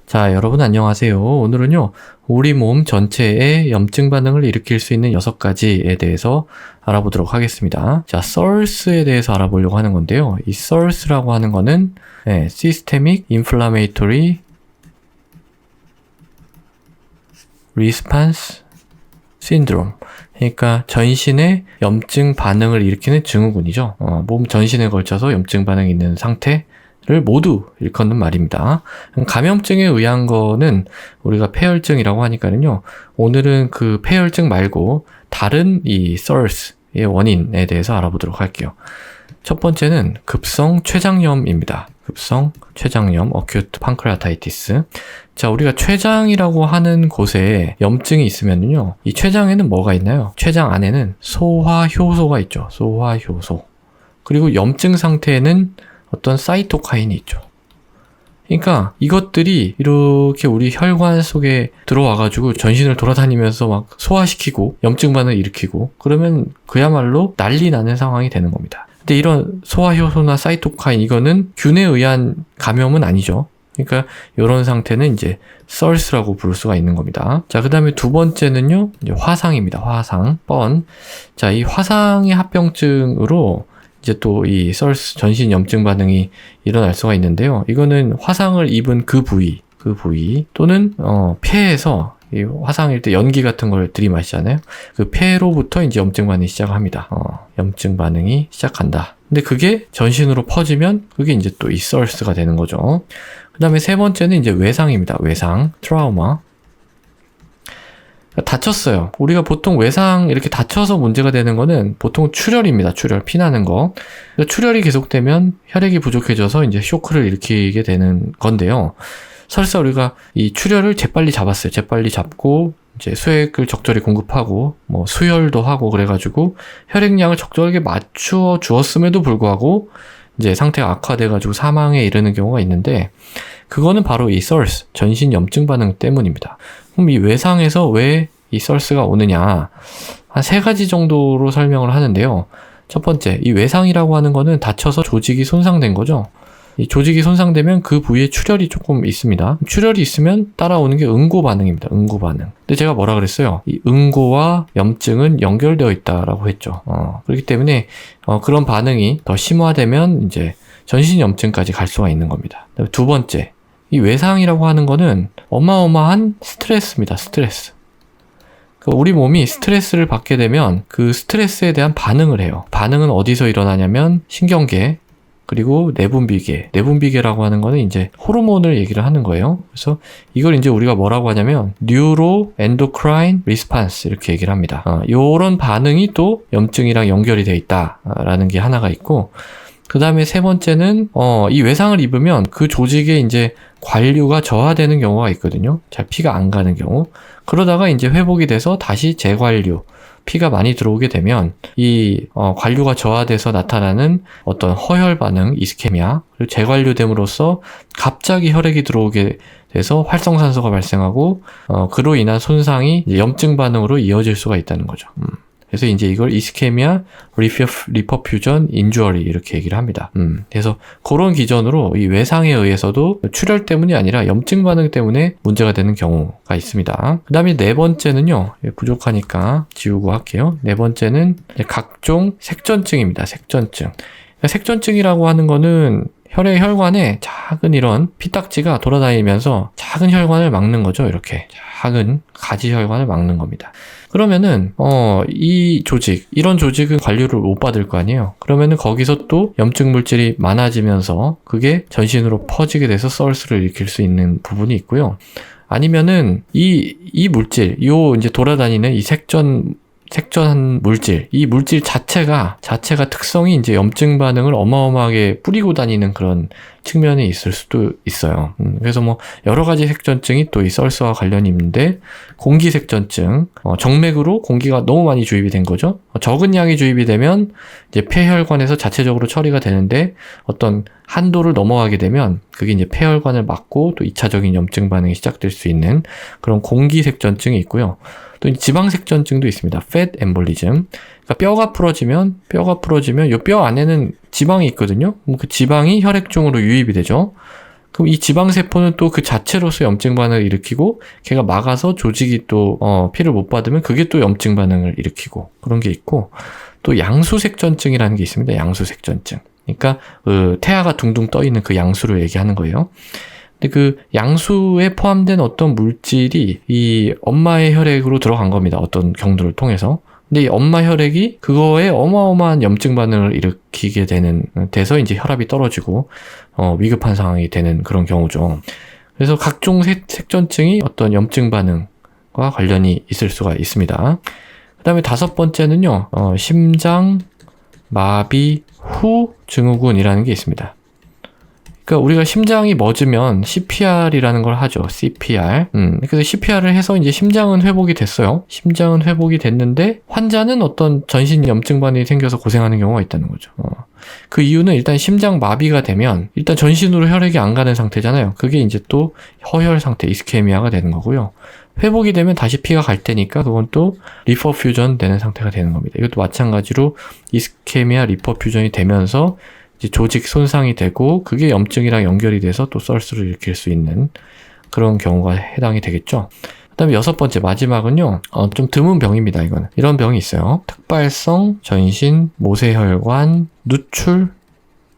자, 여러분 안녕하세요. 오늘은요, 우리 몸 전체에 염증 반응을 일으킬 수 있는 6가지에 대해서 알아보도록 하겠습니다. 자, SIRS에 대해서 알아보려고 하는 건데요. 이 SIRS라고 하는 거는 Systemic Inflammatory Response Syndrome. 그러니까 전신에 염증 반응을 일으키는 증후군이죠. 몸 전신에 걸쳐서 염증 반응이 있는 상태를 모두 일컫는 말입니다. 감염증에 의한 거는 우리가 폐혈증이라고 하니까는요. 오늘은 그 폐혈증 말고 다른 이 SIRS의 원인에 대해서 알아보도록 할게요. 첫 번째는 급성 췌장염입니다. 급성 췌장염, acute pancreatitis. 자, 우리가 췌장이라고 하는 곳에 염증이 있으면요. 이 췌장에는 뭐가 있나요? 췌장 안에는 소화효소가 있죠. 소화효소. 그리고 염증 상태에는 어떤 사이토카인이 있죠. 그러니까 이것들이 이렇게 우리 혈관 속에 들어와가지고 전신을 돌아다니면서 막 소화시키고 염증 반응을 일으키고 그러면 그야말로 난리 나는 상황이 되는 겁니다. 근데 이런 소화효소나 사이토카인 이거는 균에 의한 감염은 아니죠. 그러니까 이런 상태는 이제 SIRS라고 부를 수가 있는 겁니다. 자, 그 다음에 두 번째는요, 이제 화상입니다. 화상, 뻔. 자, 이 화상의 합병증으로 이제 또 이 SIRS 전신 염증 반응이 일어날 수가 있는데요. 이거는 화상을 입은 그 부위 또는 폐에서 이 화상일 때 연기 같은 걸 들이마시잖아요. 그 폐로부터 이제 염증 반응이 시작합니다. 염증 반응이 시작한다. 근데 그게 전신으로 퍼지면 그게 이제 또 이 SIRS가 되는 거죠. 그 다음에 세 번째는 이제 외상입니다. 외상, 트라우마. 다쳤어요. 우리가 보통 외상 이렇게 다쳐서 문제가 되는 거는 보통 출혈입니다. 출혈, 피나는 거. 출혈이 계속되면 혈액이 부족해져서 이제 쇼크를 일으키게 되는 건데요. 설사 우리가 이 출혈을 재빨리 잡았어요. 재빨리 잡고 이제 수액을 적절히 공급하고 뭐 수혈도 하고 그래가지고 혈액량을 적절하게 맞추어 주었음에도 불구하고 이제 상태가 악화돼가지고 사망에 이르는 경우가 있는데 그거는 바로 이 SIRS, 전신 염증 반응 때문입니다. 그럼 이 외상에서 왜 이 SIRS가 오느냐? 한 3가지 정도로 설명을 하는데요. 첫 번째, 이 외상이라고 하는 거는 다쳐서 조직이 손상된 거죠. 이 조직이 손상되면 그 부위에 출혈이 조금 있습니다. 출혈이 있으면 따라오는 게 응고 반응입니다. 응고 반응. 근데 제가 뭐라 그랬어요? 이 응고와 염증은 연결되어 있다라고 했죠. 그렇기 때문에 그런 반응이 더 심화되면 이제 전신 염증까지 갈 수가 있는 겁니다. 두 번째, 이 외상이라고 하는 거는 어마어마한 스트레스입니다. 스트레스. 우리 몸이 스트레스를 받게 되면 그 스트레스에 대한 반응을 해요. 반응은 어디서 일어나냐면 신경계, 그리고 내분비계. 내분비계라고 하는 거는 이제 호르몬을 얘기를 하는 거예요. 그래서 이걸 이제 우리가 뭐라고 하냐면 뉴로엔도크라인 리스판스 이렇게 얘기를 합니다. 요런 반응이 또 염증이랑 연결이 되어 있다라는 게 하나가 있고, 그 다음에 세 번째는 이 외상을 입으면 그 조직에 이제 관류가 저하되는 경우가 있거든요. 잘 피가 안 가는 경우. 그러다가 이제 회복이 돼서 다시 재관류, 피가 많이 들어오게 되면 이 관류가 저하돼서 나타나는 어떤 허혈 반응, 이스케미아, 그리고 재관류됨으로써 갑자기 혈액이 들어오게 돼서 활성산소가 발생하고 그로 인한 손상이 이제 염증 반응으로 이어질 수가 있다는 거죠. 그래서 이제 이걸 이스케미아, 리퍼퓨전, 인주어리 이렇게 얘기를 합니다. 그래서 그런 기전으로 이 외상에 의해서도 출혈 때문이 아니라 염증 반응 때문에 문제가 되는 경우가 있습니다. 그 다음에 네 번째는요, 부족하니까 지우고 할게요. 네 번째는 각종 색전증입니다. 색전증. 색전증이라고 하는 거는 혈관에 작은 이런 피딱지가 돌아다니면서 작은 혈관을 막는 거죠. 이렇게 작은 가지 혈관을 막는 겁니다. 그러면은 이 조직, 이런 조직은 관리를 못 받을 거 아니에요. 그러면은 거기서 또 염증 물질이 많아지면서 그게 전신으로 퍼지게 돼서 SIRS를 일으킬 수 있는 부분이 있고요. 아니면은 이 물질, 이제 돌아다니는 이 색전한 물질, 이 물질 자체가 특성이 이제 염증 반응을 어마어마하게 뿌리고 다니는 그런 측면이 있을 수도 있어요. 그래서 뭐 여러 가지 색전증이 또 이 SIRS와 관련이 있는데, 공기 색전증, 정맥으로 공기가 너무 많이 주입이 된 거죠. 적은 양이 주입이 되면 이제 폐혈관에서 자체적으로 처리가 되는데 어떤 한도를 넘어가게 되면 그게 이제 폐혈관을 막고 또 2차적인 염증 반응이 시작될 수 있는 그런 공기 색전증이 있고요. 또 지방색전증도 있습니다. fat embolism. 그러니까 뼈가 풀어지면 요 뼈 안에는 지방이 있거든요. 그 지방이 혈액 중으로 유입이 되죠. 그럼 이 지방세포는 또 그 자체로서 염증 반응을 일으키고 걔가 막아서 조직이 또 피를 못 받으면 그게 또 염증 반응을 일으키고 그런 게 있고, 또 양수색전증이라는 게 있습니다. 양수색전증. 그러니까 그 태아가 둥둥 떠 있는 그 양수를 얘기하는 거예요. 근데 그 양수에 포함된 어떤 물질이 이 엄마의 혈액으로 들어간 겁니다. 어떤 경로를 통해서. 근데 이 엄마 혈액이 그거에 어마어마한 염증 반응을 일으키게 돼서 이제 혈압이 떨어지고 위급한 상황이 되는 그런 경우죠. 그래서 각종 색전증이 어떤 염증 반응과 관련이 있을 수가 있습니다. 그 다음에 5번째는요, 심장 마비 후 증후군이라는 게 있습니다. 그러니까 우리가 심장이 멎으면 CPR이라는 걸 하죠. CPR. 그래서 CPR을 해서 이제 심장은 회복이 됐어요. 심장은 회복이 됐는데 환자는 어떤 전신 염증 반응이 생겨서 고생하는 경우가 있다는 거죠. 그 이유는 일단 심장 마비가 되면 일단 전신으로 혈액이 안 가는 상태잖아요. 그게 이제 또 허혈 상태, 이스케미아가 되는 거고요. 회복이 되면 다시 피가 갈 테니까 그건 또 리퍼퓨전 되는 상태가 되는 겁니다. 이것도 마찬가지로 이스케미아 리퍼퓨전이 되면서 이제 조직 손상이 되고 그게 염증이랑 연결이 돼서 또 썰스를 일으킬 수 있는 그런 경우가 해당이 되겠죠. 그 다음에 6번째 마지막은요, 좀 드문 병입니다. 이거는 이런 병이 있어요. 특발성 전신 모세혈관 누출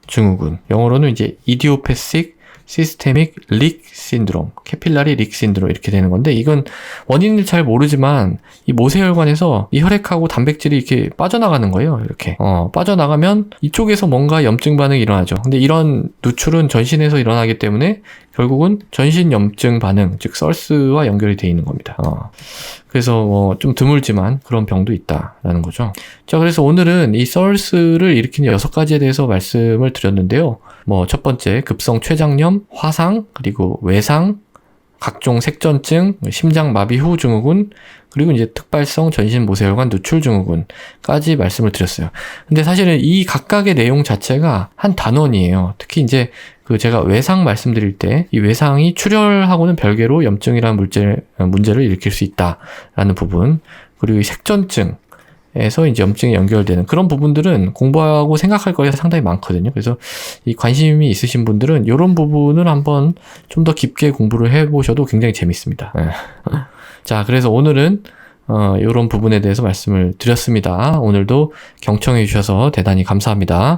증후군, 영어로는 이제 이디오패식 시스테믹 릭 신드롬, 캐필라리 릭 신드롬 이렇게 되는 건데, 이건 원인을 잘 모르지만 이 모세혈관에서 이 혈액하고 단백질이 이렇게 빠져나가는 거예요. 이렇게 빠져나가면 이쪽에서 뭔가 염증 반응이 일어나죠. 근데 이런 누출은 전신에서 일어나기 때문에 결국은 전신 염증 반응, 즉 썰스와 연결이 돼 있는 겁니다. 그래서 좀 드물지만 그런 병도 있다라는 거죠. 자, 그래서 오늘은 이 썰스를 일으키는 6가지에 대해서 말씀을 드렸는데요. 첫 번째 급성 췌장염, 화상, 그리고 외상, 각종 색전증, 심장 마비 후 증후군, 그리고 이제 특발성 전신 모세혈관 누출 증후군까지 말씀을 드렸어요. 근데 사실은 이 각각의 내용 자체가 한 단원이에요. 특히 이제 제가 외상 말씀드릴 때 이 외상이 출혈하고는 별개로 염증이라는 문제를 일으킬 수 있다라는 부분, 그리고 이 색전증 에서 이제 염증이 연결되는 그런 부분들은 공부하고 생각할 거리가 상당히 많거든요. 그래서 이 관심이 있으신 분들은 이런 부분을 한번 좀 더 깊게 공부를 해보셔도 굉장히 재밌습니다. 자, 그래서 오늘은 이런 부분에 대해서 말씀을 드렸습니다. 오늘도 경청해 주셔서 대단히 감사합니다.